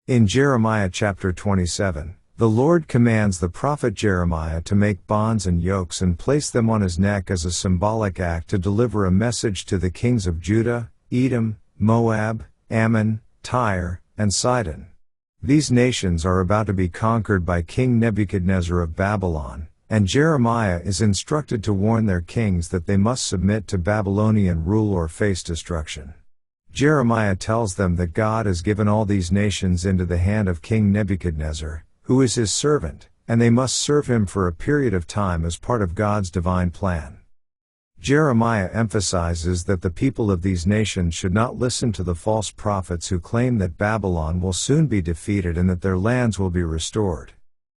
In Jeremiah chapter 27, the Lord commands the prophet Jeremiah to make bonds and yokes and place them on his neck as a symbolic act to deliver a message to the kings of Judah, Edom, Moab, Ammon, Tyre, and Sidon. These nations are about to be conquered by King Nebuchadnezzar of Babylon, and Jeremiah is instructed to warn their kings that they must submit to Babylonian rule or face destruction. Jeremiah tells them that God has given all these nations into the hand of King Nebuchadnezzar, who is his servant, and they must serve him for a period of time as part of God's divine plan. Jeremiah emphasizes that the people of these nations should not listen to the false prophets who claim that Babylon will soon be defeated and that their lands will be restored.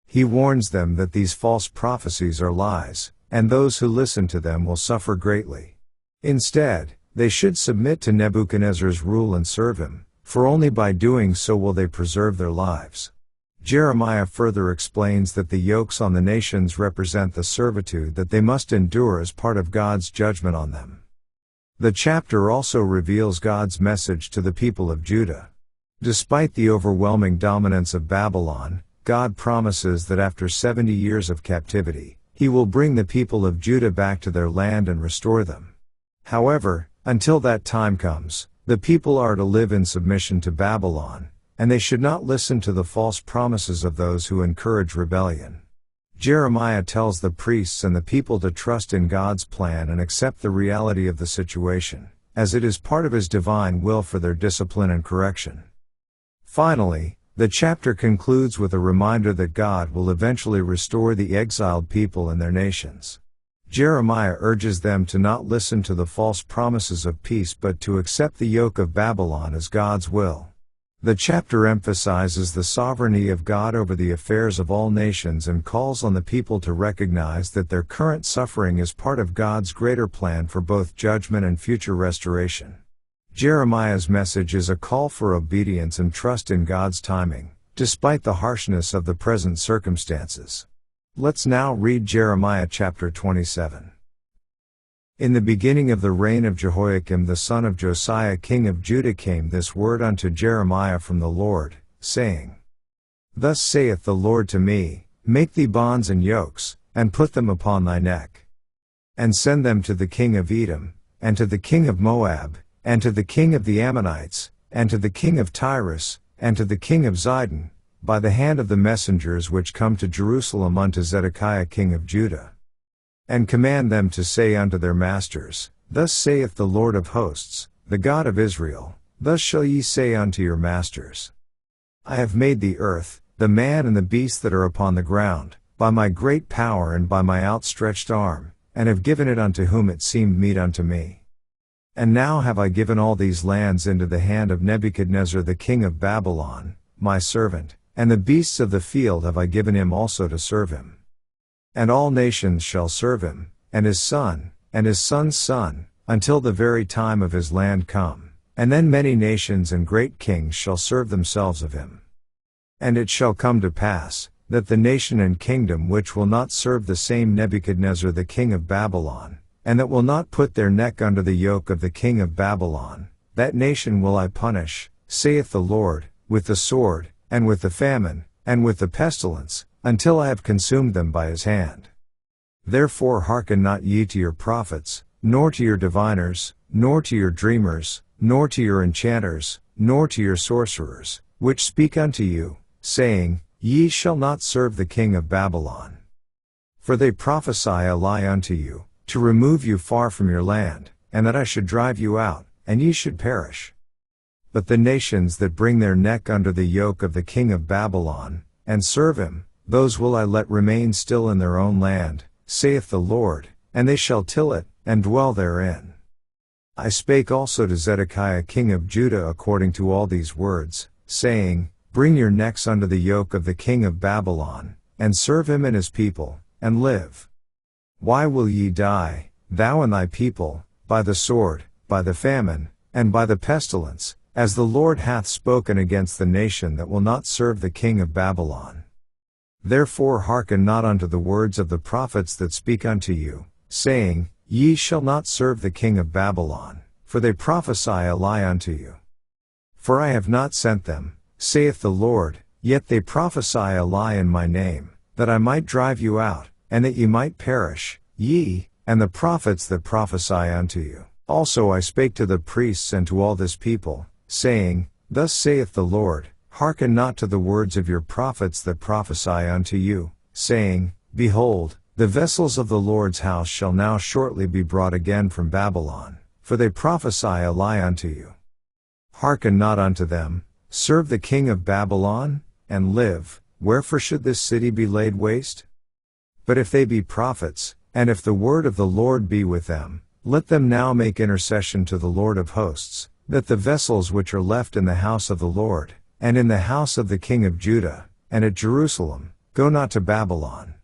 He warns them that these false prophecies are lies, and those who listen to them will suffer greatly. Instead, they should submit to Nebuchadnezzar's rule and serve him, for only by doing so will they preserve their lives. Jeremiah further explains that the yokes on the nations represent the servitude that they must endure as part of God's judgment on them. The chapter also reveals God's message to the people of Judah. Despite the overwhelming dominance of Babylon, God promises that after 70 years of captivity, He will bring the people of Judah back to their land and restore them. However, until that time comes, the people are to live in submission to Babylon, and they should not listen to the false promises of those who encourage rebellion. Jeremiah tells the priests and the people to trust in God's plan and accept the reality of the situation, as it is part of His divine will for their discipline and correction. Finally, the chapter concludes with a reminder that God will eventually restore the exiled people and their nations. Jeremiah urges them to not listen to the false promises of peace but to accept the yoke of Babylon as God's will. The chapter emphasizes the sovereignty of God over the affairs of all nations and calls on the people to recognize that their current suffering is part of God's greater plan for both judgment and future restoration. Jeremiah's message is a call for obedience and trust in God's timing, despite the harshness of the present circumstances. Let's now read Jeremiah chapter 27. In the beginning of the reign of Jehoiakim the son of Josiah king of Judah came this word unto Jeremiah from the Lord, saying, Thus saith the Lord to me, Make thee bonds and yokes, and put them upon thy neck. And send them to the king of Edom, and to the king of Moab, and to the king of the Ammonites, and to the king of Tyrus, and to the king of Zidon, by the hand of the messengers which come to Jerusalem unto Zedekiah king of Judah. And command them to say unto their masters, Thus saith the Lord of hosts, the God of Israel, Thus shall ye say unto your masters, I have made the earth, the man and the beast that are upon the ground, by my great power and by my outstretched arm, and have given it unto whom it seemed meet unto me. And now have I given all these lands into the hand of Nebuchadnezzar the king of Babylon, my servant, and the beasts of the field have I given him also to serve him. And all nations shall serve him, and his son, and his son's son, until the very time of his land come, and then many nations and great kings shall serve themselves of him. And it shall come to pass, that the nation and kingdom which will not serve the same Nebuchadnezzar the king of Babylon, and that will not put their neck under the yoke of the king of Babylon, that nation will I punish, saith the Lord, with the sword, and with the famine, and with the pestilence, until I have consumed them by his hand. Therefore hearken not ye to your prophets, nor to your diviners, nor to your dreamers, nor to your enchanters, nor to your sorcerers, which speak unto you, saying, Ye shall not serve the king of Babylon. For they prophesy a lie unto you, to remove you far from your land, and that I should drive you out, and ye should perish. But the nations that bring their neck under the yoke of the king of Babylon, and serve him, those will I let remain still in their own land, saith the Lord, and they shall till it, and dwell therein. I spake also to Zedekiah king of Judah according to all these words, saying, Bring your necks under the yoke of the king of Babylon, and serve him and his people, and live. Why will ye die, thou and thy people, by the sword, by the famine, and by the pestilence, as the Lord hath spoken against the nation that will not serve the king of Babylon? Therefore hearken not unto the words of the prophets that speak unto you, saying, Ye shall not serve the king of Babylon, for they prophesy a lie unto you. For I have not sent them, saith the Lord, yet they prophesy a lie in my name, that I might drive you out, and that ye might perish, ye, and the prophets that prophesy unto you. Also I spake to the priests and to all this people, saying, Thus saith the Lord, hearken not to the words of your prophets that prophesy unto you, saying, Behold, the vessels of the Lord's house shall now shortly be brought again from Babylon, for they prophesy a lie unto you. Hearken not unto them, serve the king of Babylon, and live. Wherefore should this city be laid waste? But if they be prophets, and if the word of the Lord be with them, let them now make intercession to the Lord of hosts, that the vessels which are left in the house of the Lord, and in the house of the king of Judah, and at Jerusalem, go not to Babylon.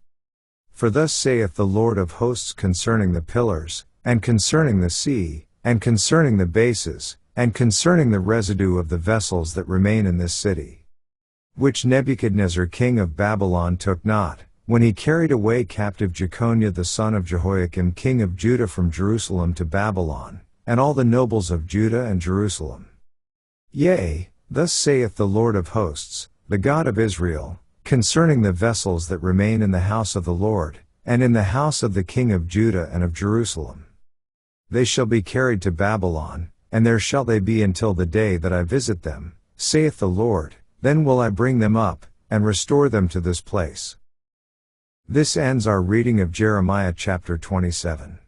For thus saith the Lord of hosts concerning the pillars, and concerning the sea, and concerning the bases, and concerning the residue of the vessels that remain in this city, which Nebuchadnezzar king of Babylon took not, when he carried away captive Jeconiah the son of Jehoiakim king of Judah from Jerusalem to Babylon, and all the nobles of Judah and Jerusalem. Yea, thus saith the Lord of hosts, the God of Israel, concerning the vessels that remain in the house of the Lord, and in the house of the king of Judah and of Jerusalem. They shall be carried to Babylon, and there shall they be until the day that I visit them, saith the Lord, then will I bring them up, and restore them to this place. This ends our reading of Jeremiah chapter 27.